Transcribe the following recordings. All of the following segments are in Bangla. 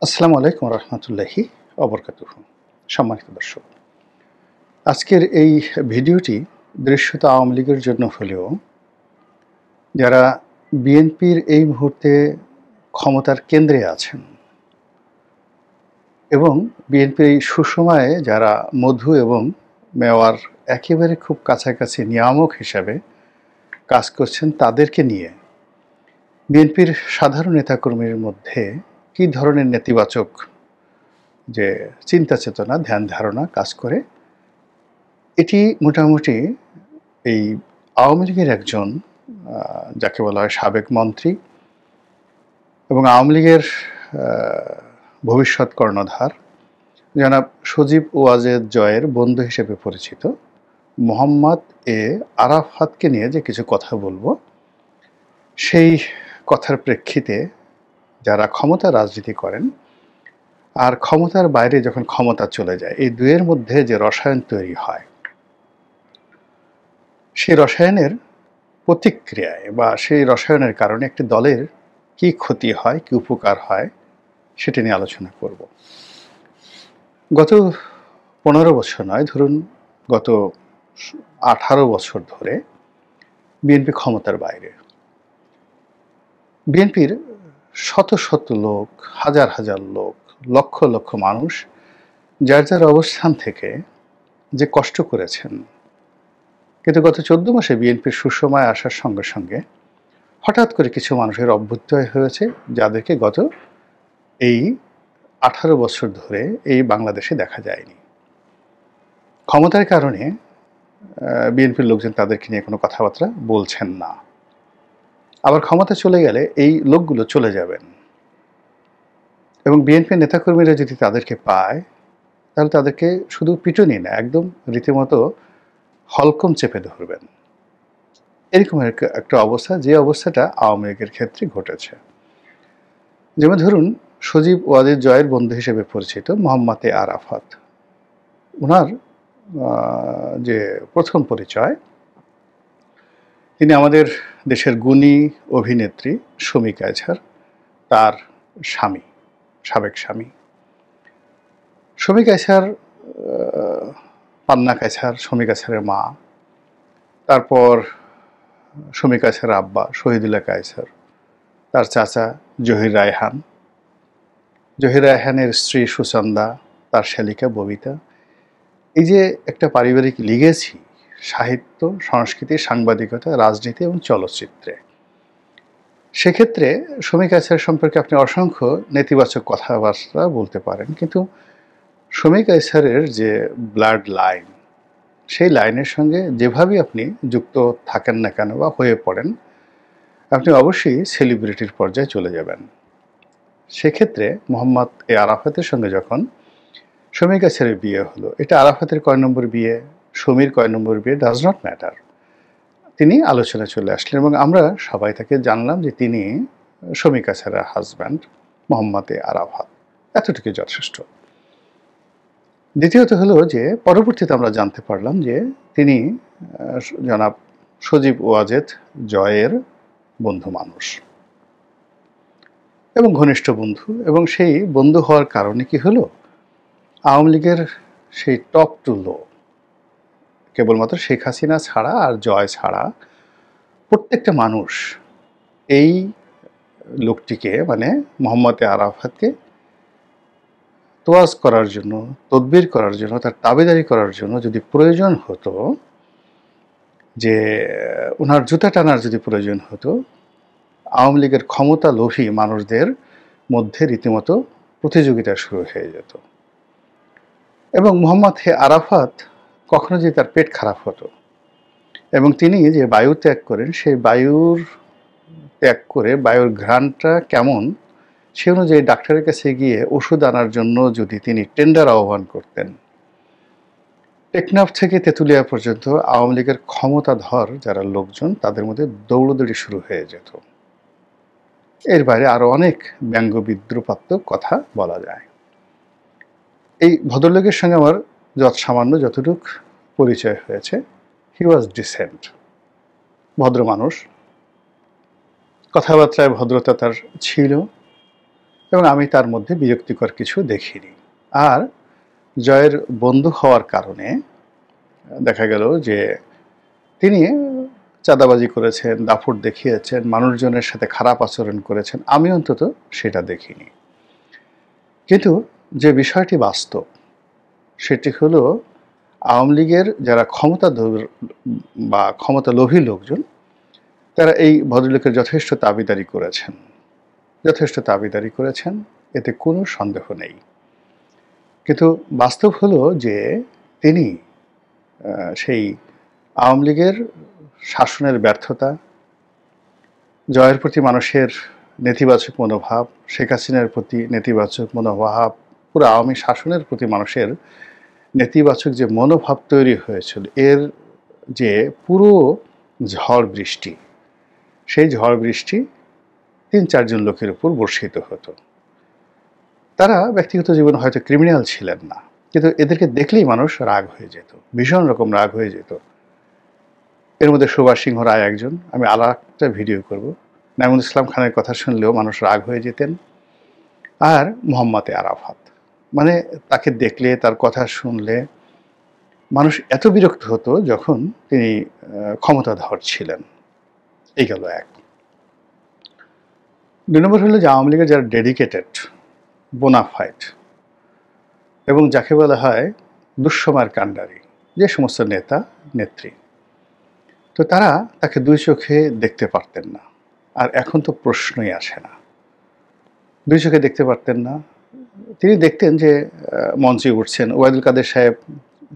আসসালামু আলাইকুম রহমতুল্লাহি অবরকাতুহু। সম্মানিত দর্শক, আজকের এই ভিডিওটি দৃশ্যত আওয়ামী লীগের জন্য হলেও যারা বিএনপির এই মুহূর্তে ক্ষমতার কেন্দ্রে আছেন এবং বিএনপির এই সুসময়ে যারা মধু এবং মেওয়ার একেবারে খুব কাছাকাছি নিয়ামক হিসাবে কাজ করছেন তাদেরকে নিয়ে বিএনপির সাধারণ নেতাকর্মীর মধ্যে কী ধরনের নেতিবাচক যে চিন্তা চেতনা ধ্যান ধারণা কাজ করে, এটি মোটামুটি এই আওয়ামী লীগের একজন যাকে বলা হয় সাবেক মন্ত্রী এবং আওয়ামী লীগের ভবিষ্যৎ কর্ণধার জনাব সজীব ওয়াজেদ জয়ের বন্ধু হিসেবে পরিচিত মোহাম্মদ এ আরাফাতকে নিয়ে যে কিছু কথা বলবো, সেই কথার প্রেক্ষিতে যারা ক্ষমতা রাজনীতি করেন আর ক্ষমতার বাইরে যখন ক্ষমতা চলে যায়, এই দুয়ের মধ্যে যে রসায়ন তৈরি হয়, সেই রসায়নের প্রতিক্রিয়ায় বা সেই রসায়নের কারণে একটি দলের কি ক্ষতি হয়, কি উপকার হয়, সেটা নিয়ে আলোচনা করব। গত 15 বছর নয়, ধরুন গত 18 বছর ধরে বিএনপি ক্ষমতার বাইরে। বিএনপির শত শত লোক, হাজার হাজার লোক, লক্ষ লক্ষ মানুষ যার যার অবস্থান থেকে যে কষ্ট করেছেন, কিন্তু গত 14 মাসে বিএনপির সুসময় আসার সঙ্গে সঙ্গে হঠাৎ করে কিছু মানুষের অভ্যুদয় হয়েছে যাদেরকে গত এই 18 বছর ধরে এই বাংলাদেশে দেখা যায়নি। ক্ষমতার কারণে বিএনপির লোকজন তাদেরকে নিয়ে কোনো কথাবার্তা বলছেন না। আবার ক্ষমতা চলে গেলে এই লোকগুলো চলে যাবেন এবং বিএনপির নেতাকর্মীরা যদি তাদেরকে পায় তাহলে তাদেরকে শুধু পিটুনি না, একদম রীতিমতো হলকম চেপে ধরবেন। এরকম একটা অবস্থা, যে অবস্থাটা আওয়ামী লীগের ক্ষেত্রে ঘটেছে। যেমন ধরুন সজীব ওয়াজেদ জয়ের বন্ধু হিসেবে পরিচিত মোহাম্মদ এ আরাফাত, ওনার যে প্রথম পরিচয়, তিনি আমাদের দেশের গুণী অভিনেত্রী শমী কায়ছার তার স্বামী, সাবেক স্বামী। শমী কায়ছার, পান্না কায়ছার শমী কায়ছারের মা, তারপর শমী কায়ছারের আব্বা শহীদুল্লাহ কায়ছার, তার চাচা জহির রায়হান, জহির রায়হানের স্ত্রী সুচন্দা, তার শালিকা ববিতা। এই যে একটা পারিবারিক লিগেছি সাহিত্য, সংস্কৃতি, সাংবাদিকতা, রাজনীতি এবং চলচ্চিত্রে, সেক্ষেত্রে শমী কায়ছার সম্পর্কে আপনি অসংখ্য নেতিবাচক কথাবার্তা বলতে পারেন, কিন্তু শমী কায়ছারের যে ব্লাড লাইন, সেই লাইনের সঙ্গে যেভাবেই আপনি যুক্ত থাকেন না কেন বা হয়ে পড়েন, আপনি অবশ্যই সেলিব্রিটির পর্যায়ে চলে যাবেন। সেক্ষেত্রে মোহাম্মদ এ আরাফাতের সঙ্গে যখন শমী কায়ছারের বিয়ে হলো, এটা আরাফাতের কয় নম্বর বিয়ে, শমীর কয় নম্বর বিয়ে, ডাজ নট ম্যাটার, তিনি আলোচনা চলে আসলেন এবং আমরা সবাই তাকে জানলাম যে তিনি শমী কায়ছারের হাজব্যান্ড মোহাম্মদ এ আরাফাত। এতটুকু যথেষ্ট। দ্বিতীয়ত হলো যে পরবর্তীতে আমরা জানতে পারলাম যে তিনি জনাব সজীব ওয়াজেদ জয়ের বন্ধু মানুষ এবং ঘনিষ্ঠ বন্ধু, এবং সেই বন্ধু হওয়ার কারণে কি হলো, আওয়ামী লীগের সেই টপ টু লো, কেবলমাত্র শেখ হাসিনা ছাড়া আর জয় ছাড়া প্রত্যেকটা মানুষ এই লোকটিকে, মানে মোহাম্মদ এ আরাফাতকে তোয়াজ করার জন্য, তদবির করার জন্য, তার তাবেদারি করার জন্য যদি প্রয়োজন হতো, যে ওনার জুতা টানার যদি প্রয়োজন হতো, আওয়ামী লীগের ক্ষমতা লোভী মানুষদের মধ্যে রীতিমতো প্রতিযোগিতা শুরু হয়ে যেত। এবং মোহাম্মদ হে আরাফাত কখনো যদি তার পেট খারাপ হতো এবং তিনি যে বায়ু ত্যাগ করেন, সেই বায়ুর ত্যাগ করে বায়ুর ঘ্রাণটা কেমন, সে অনুযায়ী ডাক্তারের কাছে গিয়ে ওষুধ আনার জন্য যদি তিনি টেন্ডার আহ্বান করতেন, টেকনাফ থেকে তেঁতুলিয়া পর্যন্ত আওয়ামী লীগের ক্ষমতাধর যারা লোকজন, তাদের মধ্যে দৌড়দৌড়ি শুরু হয়ে যেত। এর বাইরে আরো অনেক ব্যঙ্গ বিদ্রুপাত্মক কথা বলা যায়। এই ভদ্রলোকের সঙ্গে আমার সামান্য যতটুক পরিচয় হয়েছে, হি ওয়াজ ডিসেন্ট, ভদ্র মানুষ, কথাবার্তায় ভদ্রতা তার ছিল, এবং আমি তার মধ্যে বিরক্তিকর কিছু দেখিনি। আর জয়ের বন্ধু হওয়ার কারণে দেখা গেল যে তিনি চাঁদাবাজি করেছেন, দাপট দেখিয়েছেন, মানুষজনের সাথে খারাপ আচরণ করেছেন। আমি অন্তত সেটা দেখিনি। কিন্তু যে বিষয়টি বাস্তব সেটি হলো আওয়ামী লীগের যারা বা ক্ষমতালোভী লোকজন তারা এই ভদ্রলোকের যথেষ্ট দাবিদারি করেছেন, এতে কোনো সন্দেহ নেই। কিন্তু বাস্তব হলো যে তিনি সেই আওয়ামী লীগের শাসনের ব্যর্থতা, জয়ের প্রতি মানুষের নেতিবাচক মনোভাব, শেখ হাসিনার প্রতি নেতিবাচক মনোভাব, পুরো আওয়ামী শাসনের প্রতি মানুষের নেতিবাচক যে মনোভাব তৈরি হয়েছিল, এর যে পুরো ঝড় বৃষ্টি, সেই ঝড় বৃষ্টি ৩-৪ জন লোকের উপর বর্ষিত হতো। তারা ব্যক্তিগত জীবনে হয়তো ক্রিমিনাল ছিলেন না, কিন্তু এদেরকে দেখলেই মানুষ রাগ হয়ে যেত, ভীষণ রকম রাগ হয়ে যেত। এর মধ্যে সুভাষ সিংহ রায় একজন। আমি আরেকটা ভিডিও করব। নাঈমুল ইসলাম খানের কথা শুনলেও মানুষ রাগ হয়ে যেতেন। আর মোহাম্মদ আরাফাত, মানে তাকে দেখলে, তার কথা শুনলে মানুষ এত বিরক্ত হতো যখন তিনি ক্ষমতাধর ছিলেন। এই গেল এক। ২ নম্বর হলো যে আওয়ামী লীগের যারা ডেডিকেটেড, বোনাফাইড এবং যাকে বলা হয় দুঃসময়ের কাণ্ডারি যে সমস্ত নেতা নেত্রী, তো তারা তাকে ২ চোখে দেখতে পারতেন না। আর এখন তো প্রশ্নই আসে না, ২ চোখে দেখতে পারতেন না। তিনি দেখতেন যে মঞ্চে উঠছেন, ওবায়দুল কাদের সাহেব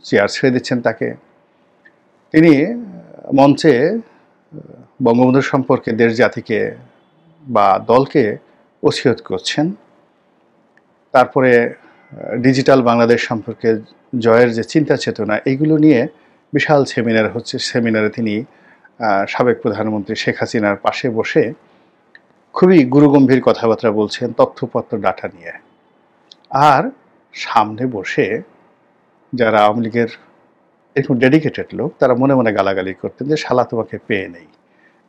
চেয়ার ছেড়ে দিচ্ছেন তাকে, তিনি মঞ্চে বঙ্গবন্ধু সম্পর্কে দেশ জাতিকে বা দলকে ওসিয়ত করছেন। তারপরে ডিজিটাল বাংলাদেশ সম্পর্কে জয়ের যে চিন্তা চেতনা, এইগুলো নিয়ে বিশাল সেমিনার হচ্ছে। সেমিনারে তিনি সাবেক প্রধানমন্ত্রী শেখ হাসিনার পাশে বসে খুবই গুরুগম্ভীর কথাবার্তা বলছেন, তথ্যপত্র ডাটা নিয়ে। আর সামনে বসে যারা আওয়ামী লীগের এরকম ডেডিকেটেড লোক, তারা মনে মনে গালাগালি করতেন যে শালা তোমাকে পেয়ে নেই,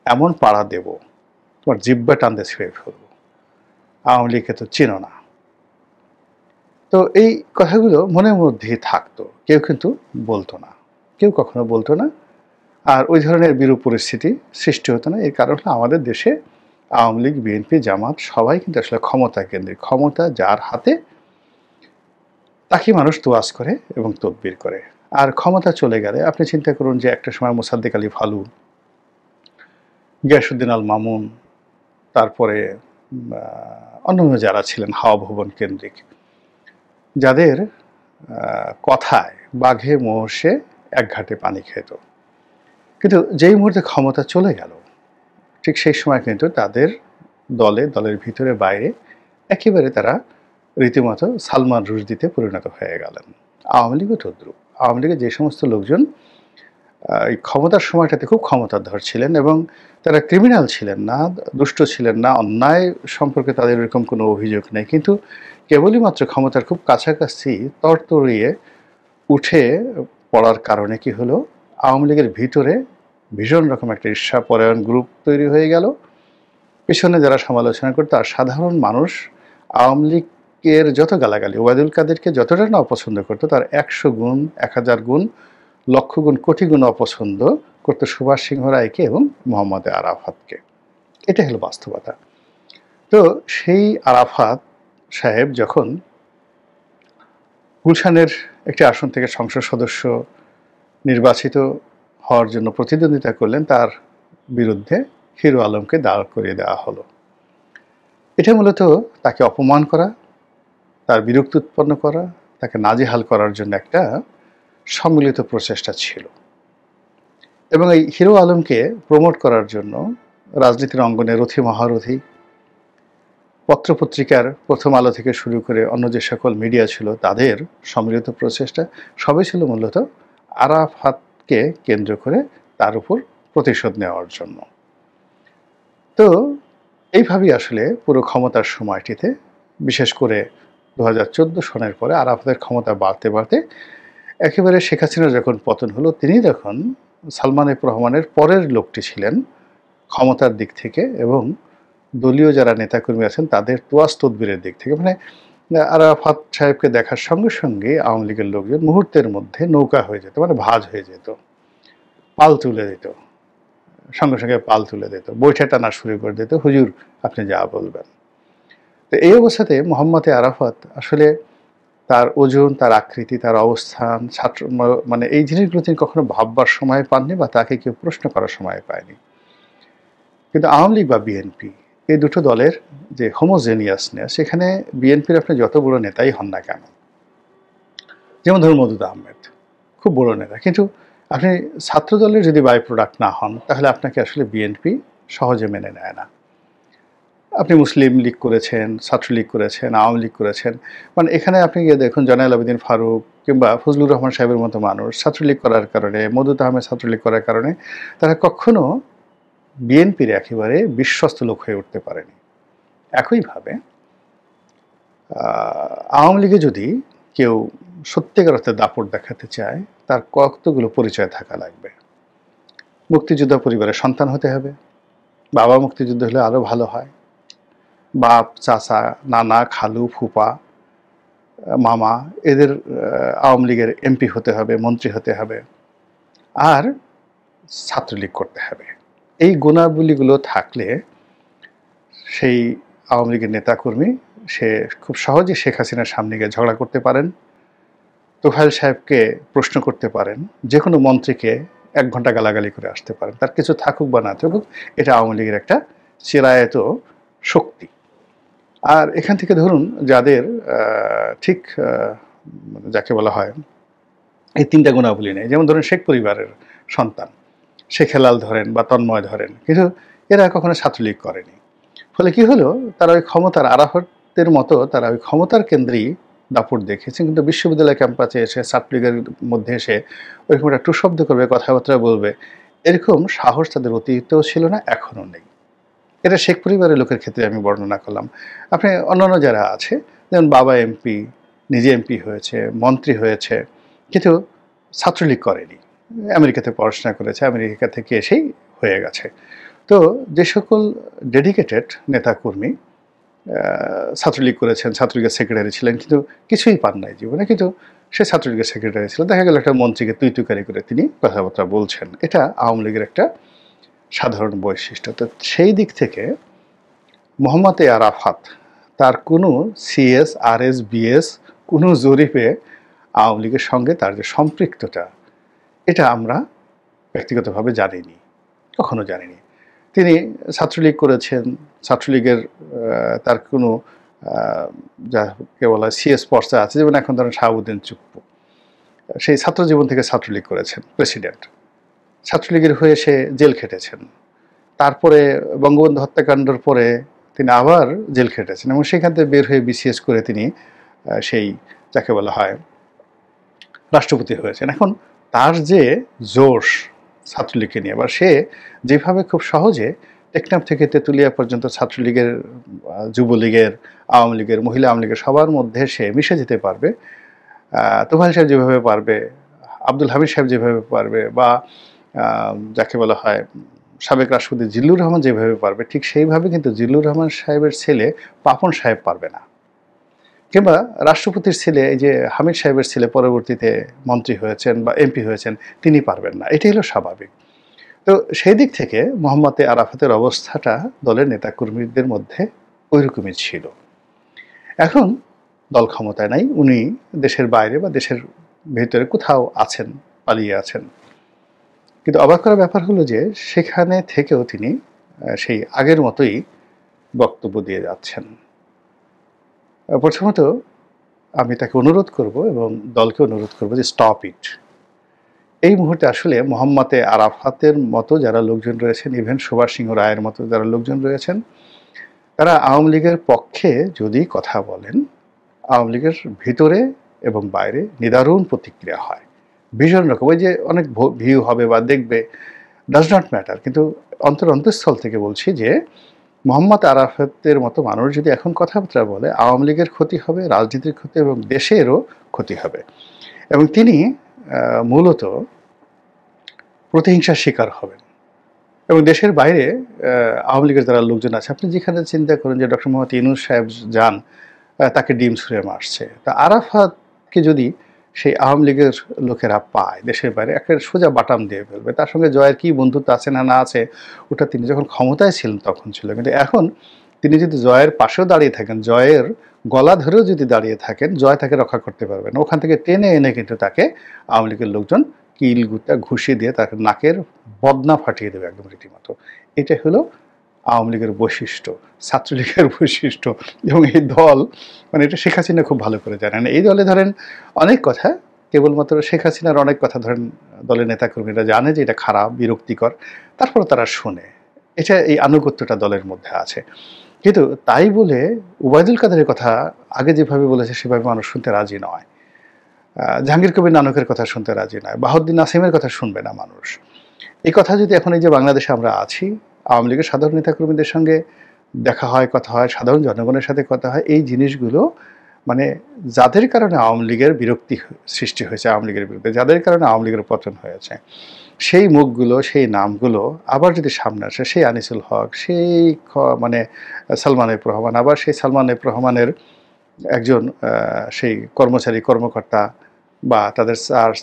এমন পাড়া দেব, তোমার জিব্বা টানতে ছেড়ে ফেলবো, আওয়ামী লীগকে তো চিনো না। তো এই কথাগুলো মনের মধ্যেই থাকতো, কেউ কিন্তু বলতো না, কেউ কখনো বলতো না। আর ওই ধরনের বিরূপ পরিস্থিতি সৃষ্টি হতো না। এর কারণ হলো আমাদের দেশে আওয়ামী লীগ, বিএনপি, জামাত সবাই কিন্তু আসলে ক্ষমতা কেন্দ্রিক। ক্ষমতা যার হাতে তাকে মানুষ তোয়াজ করে এবং তদবির করে। আর ক্ষমতা চলে গেলে আপনি চিন্তা করুন যে একটা সময় মোসাদ্দেক আলী ফালু, গিয়াসউদ্দিন আল মামুন, তারপরে অন্যান্য যারা ছিলেন হাওয়া ভবন কেন্দ্রিক, যাদের কথায় বাঘে মোষে এক ঘাটে পানি খেত, কিন্তু যেই মুহূর্তে ক্ষমতা চলে গেল ঠিক সেই সময় কিন্তু তাদের দলের ভিতরে বাইরে একেবারে তারা রীতিমতো সালমান রুশদিতে পরিণত হয়ে গেলেন। আওয়ামী লীগও তদ্রুপ। আওয়ামী লীগের যে সমস্ত লোকজন এই ক্ষমতার সময়টাতে খুব ক্ষমতাধর ছিলেন এবং তারা ক্রিমিনাল ছিলেন না, দুষ্ট ছিলেন না, অন্যায় সম্পর্কে তাদের এরকম কোনো অভিযোগ নেই, কিন্তু কেবলই মাত্র ক্ষমতার খুব কাছাকাছি তরতরিয়ে উঠে পড়ার কারণে কি হলো, আওয়ামী লীগের ভিতরে ভীষণ রকম একটা ঈর্ষাপরায়ণ গ্রুপ তৈরি হয়ে গেল। পিছনে যারা সমালোচনা করতো আর সাধারণ মানুষ আওয়ামী লীগের যত গালাগালি, ওবায়দুল কাদেরকে যতটা না অপছন্দ করতো, তার ১০০ গুণ, ১০০০ গুণ, লক্ষ গুণ, কোটি গুণ অপছন্দ করতো সুভাষ সিংহ রায়কে এবং মোহাম্মদ আরাফাতকে। এটা হলো বাস্তবতা। তো সেই আরাফাত সাহেব যখন গুলশানের একটি আসন থেকে সংসদ সদস্য নির্বাচিত হওয়ার জন্য প্রতিদ্বন্দ্বিতা করলেন, তার বিরুদ্ধে হিরো আলমকে দাঁড় করিয়ে দেওয়া হলো। এটা মূলত তাকে অপমান করা, তার বিরক্তি উৎপন্ন করা, তাকে নাজেহাল করার জন্য একটা সম্মিলিত প্রচেষ্টা ছিল। এবং এই হিরো আলমকে প্রমোট করার জন্য রাজনীতির অঙ্গনে রথী মহারথী, পত্রপত্রিকার প্রথম আলো থেকে শুরু করে অন্য যে সকল মিডিয়া ছিল তাদের সম্মিলিত প্রচেষ্টা, সবই ছিল মূলত আরাফাতকে কেন্দ্র করে তার উপর প্রতিশোধ নেওয়ার জন্য। তো এইভাবেই আসলে পুরো ক্ষমতার সময়টিতে, বিশেষ করে ২০১৪ সনের পরে আরাফাতের ক্ষমতা বাড়তে বাড়তে একেবারে শেখ হাসিনার যখন পতন হলো, তিনি তখন সালমান এফ রহমানের পরের লোকটি ছিলেন ক্ষমতার দিক থেকে এবং দলীয় যারা নেতাকর্মী আছেন তাদের তোয়াজ তদবিরের দিক থেকে, মানে আরাফাত সাহেবকে দেখার সঙ্গে সঙ্গে আওয়ামী লীগের লোকজন মুহূর্তের মধ্যে নৌকা হয়ে যেত, মানে ভাঁজ হয়ে যেত, পাল তুলে দিত, সঙ্গে সঙ্গে পাল তুলে দিত, বৈঠা টানা শুরু করে দিত, হুজুর আপনি যা বলবেন। তো এই অবস্থাতে মোহাম্মদ আরাফাত আসলে তার ওজন, তার আকৃতি, তার অবস্থান, ছাত্র মানে এই জিনিসগুলো তিনি কখনো ভাববার সময় পাননি বা তাকে কেউ প্রশ্ন করার সময় পায়নি। কিন্তু আওয়ামী লীগ বা বিএনপি এই দুটো দলের যে হোমোজেনিয়াসনেস, সেখানে বিএনপির আপনি যত বড় নেতাই হন না কেন, যেমন ধরুন মওদুদ আহমেদ খুব বড় নেতা, কিন্তু আপনি ছাত্র দলের যদি বাই প্রোডাক্ট না হন তাহলে আপনাকে আসলে বিএনপি সহজে মেনে নেয় না। আপনি মুসলিম লীগ করেছেন, ছাত্রলীগ করেছেন, আওয়ামী লীগ করেছেন, মানে এখানে আপনি গিয়ে দেখুন জয়নাল আবেদিন ফারুক কিংবা ফজলুর রহমান সাহেবের মতো মানুষ ছাত্রলীগ করার কারণে, মওদুদ আহমেদ ছাত্রলীগ করার কারণে তারা কখনো বিএনপির একেবারে বিশ্বস্ত লোক হয়ে উঠতে পারেনি। একইভাবে আওয়ামী লীগে যদি কেউ সত্যিকার অর্থে দাপট দেখাতে চায় তার কতগুলো পরিচয় থাকা লাগবে। মুক্তিযোদ্ধা পরিবারের সন্তান হতে হবে, বাবা মুক্তিযুদ্ধ হলে আরও ভালো হয়, বাপ, চাচা, নানা, খালু, ফুপা, মামা এদের আওয়ামী লীগের এমপি হতে হবে, মন্ত্রী হতে হবে, আর ছাত্রলীগ করতে হবে। এই গুণাবলীগুলো থাকলে সেই আওয়ামী লীগের নেতাকর্মী সে খুব সহজে শেখ হাসিনার সামনে গিয়ে ঝগড়া করতে পারেন, তোফায়েল সাহেবকে প্রশ্ন করতে পারেন, যে কোনো মন্ত্রীকে 1 ঘন্টা গালাগালি করে আসতে পারেন, তার কিছু থাকুক বা না থাকুক, এটা আওয়ামী লীগের একটা চিরায়ত শক্তি। আর এখান থেকে ধরুন যাদের ঠিক যাকে বলা হয় এই 3টা গুণাবলী নেই, যেমন ধরুন শেখ পরিবারের সন্তান শেখ হেলাল ধরেন বা তন্ময় ধরেন, কিন্তু এরা কখনো ছাত্রলীগ করেনি। ফলে কি হলো, তারা ওই ক্ষমতার আরাফতের মতো তারা ওই ক্ষমতার কেন্দ্রেই দাপট দেখেছে, কিন্তু বিশ্ববিদ্যালয় ক্যাম্পাসে এসে ছাত্রলীগের মধ্যে এসে ওইরকম একটা টু শব্দ করবে, কথাবার্তা বলবে, এরকম সাহস তাদের অতীতেও ছিল না, এখনও নেই। এটা শেখ পরিবারের লোকের ক্ষেত্রে আমি বর্ণনা করলাম। আপনি অন্যান্য যারা আছে, যেমন বাবা এমপি, নিজে এমপি হয়েছে, মন্ত্রী হয়েছে, কিন্তু ছাত্রলীগ করেনি, আমেরিকাতে পড়াশোনা করেছে, আমেরিকা থেকে এসেই হয়ে গেছে। তো যে সকল ডেডিকেটেড নেতাকর্মী ছাত্রলীগ করেছেন, ছাত্রলীগের সেক্রেটারি ছিলেন, কিন্তু কিছুই পান নাই জীবনে, কিন্তু সে ছাত্রলীগের সেক্রেটারি ছিল, দেখা গেল একটা মন্ত্রীকে তুই তুকারি করে তিনি কথাবার্তা বলছেন, এটা আওয়ামী লীগের একটা সাধারণ বৈশিষ্ট্য। তো সেই দিক থেকে মোহাম্মদ আরাফাত তার কোনো সিএস, আরএস, বিএস কোনো জরিপে আওয়ামী লীগের সঙ্গে তার যে সম্পৃক্ততা, এটা আমরা ব্যক্তিগতভাবে জানিনি, কখনো জানিনি। তিনি ছাত্রলীগ করেছেন, ছাত্রলীগের তার কোনো যাকে বলা সিএস পর্চা আছে, যেমন এখন ধরেন শাহাবুদ্দিন চুপ্পু, সেই ছাত্র জীবন থেকে ছাত্রলীগ করেছেন, প্রেসিডেন্ট, ছাত্রলীগের হয়ে সে জেল খেটেছেন, তারপরে বঙ্গবন্ধু হত্যাকাণ্ডের পরে তিনি আবার জেল খেটেছেন এবং সেখান থেকে বের হয়ে বিসিএস করে তিনি সেই যাকে বলা হয় রাষ্ট্রপতি হয়েছেন। এখন তার যে জোশ ছাত্রলীগকে নিয়ে, বা সে যেভাবে খুব সহজে টেকনাফ থেকে তেঁতুলিয়া পর্যন্ত ছাত্রলীগের, যুবলীগের, আওয়ামী লীগের, মহিলা আওয়ামী লীগের সবার মধ্যে সে মিশে যেতে পারবে, তোফায়েল সাহেব যেভাবে পারবে, আব্দুল হামিদ সাহেব যেভাবে পারবে, বা যাকে বলা হয় সাবেক রাষ্ট্রপতি জিল্লুর রহমান যেভাবে পারবে, ঠিক সেইভাবে কিন্তু জিল্লুর রহমান সাহেবের ছেলে পাপন সাহেব পারবে না, কিংবা রাষ্ট্রপতির ছেলে এই যে হামিদ সাহেবের ছেলে পরবর্তীতে মন্ত্রী হয়েছেন বা এমপি হয়েছেন, তিনি পারবেন না। এটাই হলো স্বাভাবিক। তো সেই দিক থেকে মোহাম্মদ আরাফাতের অবস্থাটা দলের নেতাকর্মীদের মধ্যে ওইরকমই ছিল। এখন দল ক্ষমতায় নাই, উনি দেশের বাইরে বা দেশের ভেতরে কোথাও আছেন, পালিয়ে আছেন। কিন্তু অবাক করার ব্যাপার হলো যে সেখানে থেকেও তিনি সেই আগের মতোই বক্তব্য দিয়ে যাচ্ছেন। প্রথমত আমি তাকে অনুরোধ করব এবং দলকে অনুরোধ করব যে স্টপ ইট। এই মুহূর্তে আসলে মোহাম্মদ আরাফাতের মতো যারা লোকজন রয়েছেন, ইভেন সুভাষ সিংহ রায়ের মতো যারা লোকজন রয়েছেন, তারা আওয়ামী লীগের পক্ষে যদি কথা বলেন, আওয়ামী লীগের ভিতরে এবং বাইরে নিদারুণ প্রতিক্রিয়া হয়, ভীষণ রকম। ওই যে অনেক ভিউ হবে বা দেখবে, ডাজ নট ম্যাটার, কিন্তু অন্তঃস্থল থেকে বলছি যে মোহাম্মদ আরাফাতের মতো মানুষ যদি এখন কথাবার্তা বলে, আওয়ামী লীগের ক্ষতি হবে, রাজনীতির ক্ষতি এবং দেশেরও ক্ষতি হবে, এবং তিনি মূলত প্রতিহিংসার শিকার হবেন। এবং দেশের বাইরে আওয়ামী লীগের যারা লোকজন আছে, আপনি যেখানে চিন্তা করেন যে ডক্টর মোহাম্মদ ইউনূস সাহেব যান, তাকে ডিম ছুঁড়ে মারছে। তা আরাফাতকে যদি সেই আওয়ামী লীগের লোকেরা পায় দেশের বাইরে, একটা সোজা বাটাম দিয়ে ফেলবে। তার সঙ্গে জয়ের কি বন্ধুত্ব আছে না না আছে, ওটা তিনি যখন ক্ষমতায় ছিলেন তখন ছিল। কিন্তু এখন তিনি যদি জয়ের পাশেও দাঁড়িয়ে থাকেন, জয়ের গলা ধরেও যদি দাঁড়িয়ে থাকেন, জয় তাকে রক্ষা করতে পারবে না। ওখান থেকে টেনে এনে কিন্তু তাকে আওয়ামী লীগের লোকজন কিল গুতা ঘুষিয়ে দিয়ে তাকে নাকের বদনা ফাটিয়ে দেবে একদম রীতিমতো। এটা হলো আওয়ামী লীগের বৈশিষ্ট্য, ছাত্রলীগের বৈশিষ্ট্য। এবং এই দল, মানে এটা শেখ হাসিনা খুব ভালো করে জানেন। এই দলে ধরেন অনেক কথা, কেবলমাত্র শেখ হাসিনার অনেক কথা ধরেন দলের নেতাকর্মীরা জানে যে এটা খারাপ, বিরক্তিকর, তারপরে তারা শোনে। এটা এই আনুগত্যটা দলের মধ্যে আছে। কিন্তু তাই বলে ওবায়দুল কাদেরের কথা আগে যেভাবে বলেছে সেভাবে মানুষ শুনতে রাজি নয়। জাহাঙ্গীর কবির নানকের কথা শুনতে রাজি নয়। বাহাউদ্দিন নাসিমের কথা শুনবে না মানুষ। এই কথা যদি এখন এই যে বাংলাদেশে আমরা আছি, আওয়ামী লীগের সাধারণ নেতাকর্মীদের সঙ্গে দেখা হয়, কথা হয়, সাধারণ জনগণের সাথে কথা হয়, এই জিনিসগুলো মানে যাদের কারণে আওয়ামী লীগের বিরক্তি সৃষ্টি হয়েছে, আওয়ামী লীগের বিরুদ্ধে যাদের কারণে আওয়ামী লীগের পতন হয়েছে, সেই মুখগুলো, সেই নামগুলো আবার যদি সামনে আসে, সেই আনিসুল হক, সেই মানে সালমান এফ রহমান, আবার সেই সালমান এফ রহমানের একজন সেই কর্মচারী কর্মকর্তা বা তাদের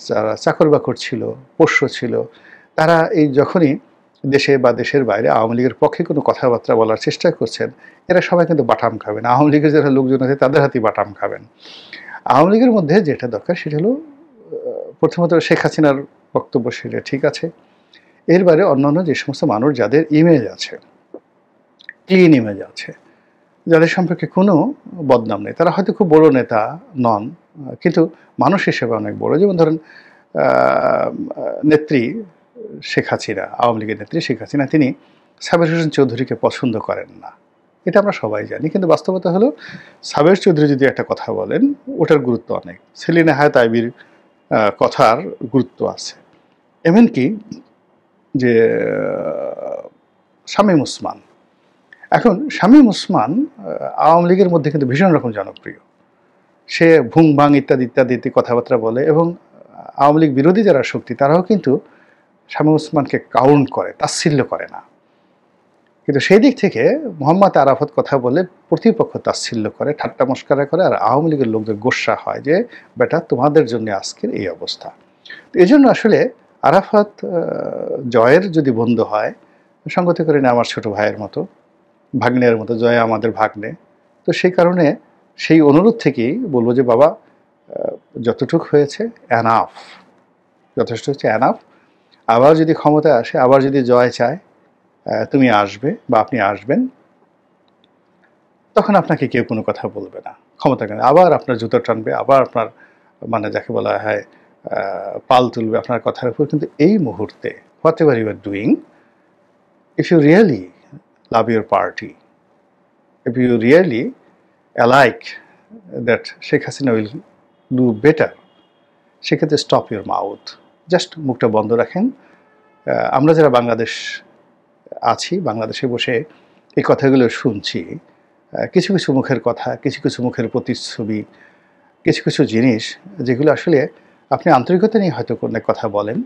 যারা চাকর বাকর ছিল, পোষ্য ছিল, তারা এই যখনই দেশে বা দেশের বাইরে আওয়ামী লীগের পক্ষে কোনো কথাবার্তা বলার চেষ্টা করছেন, এরা সবাই কিন্তু বাটাম খাবেন। আওয়ামী লীগের যারা লোকজন আছে তাদের হাতেই বাটাম খাবেন। আওয়ামী লীগের মধ্যে যেটা দরকার সেটা হলো প্রথমত শেখ হাসিনার বক্তব্য, সেটা ঠিক আছে। এর বাইরে অন্যান্য যে সমস্ত মানুষ যাদের ইমেজ আছে, ক্লিন ইমেজ আছে, যাদের সম্পর্কে কোনো বদনাম নেই, তারা হয়তো খুব বড় নেতা নন, কিন্তু মানুষ হিসেবে অনেক বড়। যেমন ধরেন নেত্রী শেখ হাসিনা, আওয়ামী লীগের নেত্রী শেখ হাসিনা, তিনি সাবের হোসেন চৌধুরীকে পছন্দ করেন না, এটা আমরা সবাই জানি। কিন্তু বাস্তবতা হলো সাবের চৌধুরী যদি একটা কথা বলেন, ওটার গুরুত্ব অনেক। সেলিনা হায়াৎ আইবির কথার গুরুত্ব আছে। এমনকি যে শামীম ওসমান, এখন শামীম ওসমান আওয়ামী লীগের মধ্যে কিন্তু ভীষণ রকম জনপ্রিয়। সে ভুং ভাং ইত্যাদি ইত্যাদি কথাবার্তা বলে, এবং আওয়ামী লীগ বিরোধী যারা শক্তি তারাও কিন্তু শামীম ওসমানকে কাউন্ট করে, তাচ্ছিল্য করে না। কিন্তু সেই দিক থেকে মোহাম্মদ আরাফাত কথা বলে প্রতিপক্ষ তাচ্ছিল্য করে, ঠাট্টা মস্করা করে, আর আওয়ামী লীগের লোকদের গোস্বা হয় যে বেটা তোমাদের জন্য আজকের এই অবস্থা। তো এই জন্য আসলে আরাফাত জয়ের যদি বন্ধু হয়, সঙ্গতি করে না আমার ছোট ভাইয়ের মতো, ভাগ্নের মতো, জয় আমাদের ভাগ্নে। তো সেই কারণে সেই অনুরোধ থেকেই বলবো যে বাবা, যতটুক হয়েছে অ্যানাফ, যথেষ্ট হচ্ছে অ্যানাফ। আবার যদি ক্ষমতায় আসে, আবার যদি জয় চায় তুমি আসবে বা আপনি আসবেন, তখন আপনাকে কেউ কোনো কথা বলবে না। ক্ষমতা কেন আবার আপনার জুতো টানবে, আবার আপনার মানে যাকে বলা হয় পাল তুলবে আপনার কথার উপর। কিন্তু এই মুহূর্তে whatever you are doing, if you really love your party, if you really like that Sheikh Hasina will do better, সেক্ষেত্রে স্টপ ইউর মাউথ, জাস্ট মুখটা বন্ধ রাখেন। আমরা যারা বাংলাদেশ আছি, বাংলাদেশে বসে এই কথাগুলো শুনছি, কিছু কিছু মুখের কথা, কিছু কিছু মুখের প্রতিচ্ছবি, কিছু কিছু জিনিস যেগুলো আসলে আপনি আন্তরিকতা নিয়ে হয়তো কোনো কথা বলেন,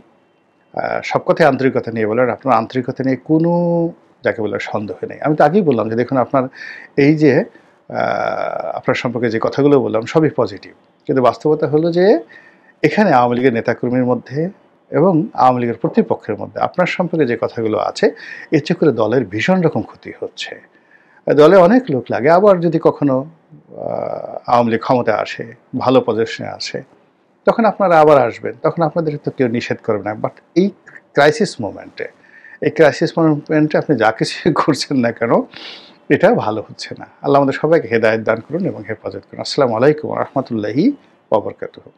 সব কথায় আন্তরিকতা নিয়ে বলেন, আপনার আন্তরিকতা নিয়ে কোনো যাকে বলে সন্দেহ নেই। আমি তো আগেই বললাম যে দেখুন, আপনার এই যে আপনার সম্পর্কে যে কথাগুলো বললাম সবই পজিটিভ, কিন্তু বাস্তবতা হলো যে এখানে আওয়ামী লীগের নেতাকর্মীর মধ্যে এবং আওয়ামী লীগের প্রতিপক্ষের মধ্যে আপনার সম্পর্কে যে কথাগুলো আছে, এর চেয়ে করে দলের ভীষণ রকম ক্ষতি হচ্ছে। দলে অনেক লোক লাগে, আবার যদি কখনো আওয়ামী লীগ ক্ষমতায় আসে, ভালো পজিশনে আসে, তখন আপনারা আবার আসবেন, তখন আপনাদের তো কেউ নিষেধ করবে না। বাট এই ক্রাইসিস মোমেন্টে আপনি যা কিছু করছেন না কেন, এটা ভালো হচ্ছে না। আল্লাহ আমাদের সবাইকে হেদায়েত দান করুন এবং হেফাজত করুন। আসসালামু আলাইকুম ওয়া রাহমাতুল্লাহি ওয়া বারাকাতুহু।